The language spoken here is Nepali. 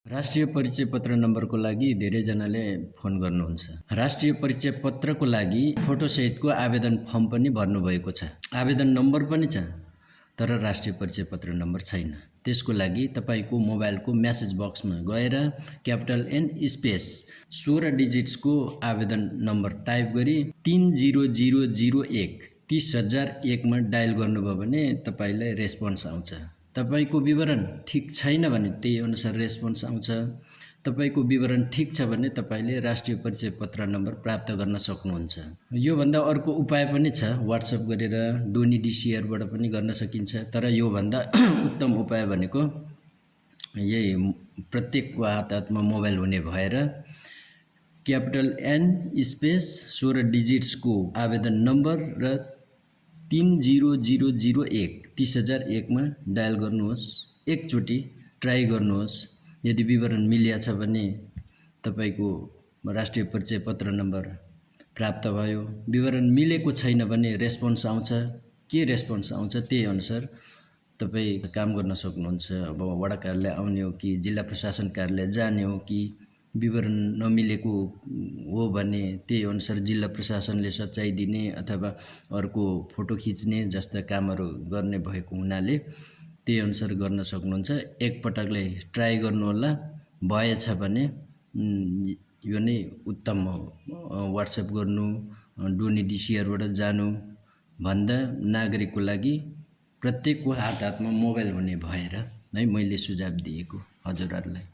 राष्ट्रिय परिचय पत्र नम्बरको लागि धेरैजनाले फोन गर्नुहुन्छ। राष्ट्रिय परिचय पत्रको लागि फोटोसहितको आवेदन फर्म पनि भर्नुभएको छ। आवेदन नम्बर पनि छ, तर राष्ट्रिय परिचय पत्र नम्बर छैन। त्यसको लागि तपाईको मोबाइलको मेसेज बक्समा गएर क्यापिटल एन स्पेस 16 डिजिट्सको आवेदन नम्बर टाइप गरी 30001 30001 मा डायल गर्नुभयो भने तपाईलाई रेस्पोन्स आउँछ। तपाईको विवरण ठीक छैन भने त्यही अनुसार रेस्पोन्स आउँछ। तपाईको विवरण ठीक छ भने तपाईले राष्ट्रिय परिचय पत्र नम्बर प्राप्त गर्न सक्नुहुन्छ। यो भन्दा अर्को उपाय पनि छ, व्हाट्सएप गरेर डोनी डीसीआर बाट पनि गर्न सकिन्छ। तर यो भन्दा उत्तम उपाय भनेको यही प्रत्येकको हातमा मोबाइल हुने भएर क्यापिटल एन स्पेस 16 डिजिट्सको आवेदन नम्बर र 30001 30001 मा डायल गर्नुहोस्। एकचोटी ट्राई गर्नुहोस्। यदि विवरण मिलिया छ भने तपाईको राष्ट्रिय परिचय पत्र नम्बर प्राप्त भयो। विवरण मिलेको छैन भने रेस्पोन्स आउँछ। के रेस्पोन्स आउँछ त्यही अनुसार तपाई काम गर्न सक्नुहुन्छ। अब वडा कार्यालय आउने हो कि जिल्ला प्रशासन कार्यालय जाने हो कि विवरण नमिलेको हो भने त्यही अनुसार जिल्ला प्रशासनले सच्चाइ दिने अथवा अर्को फोटो खिच्ने जस्ता कामहरू गर्ने भएको हुनाले त्यही अनुसार गर्न सक्नुहुन्छ। एक पटकले ट्राई गर्नु होला। भएछ भने यो नै उत्तम हो। व्हाट्सएप गर्नु, डोनी डीसीआर बाट जानु भन्दा नागरिकको लागि प्रत्येकको हातमा मोबाइल हुने भएर है मैले सुझाव दिएको हजुरहरुलाई।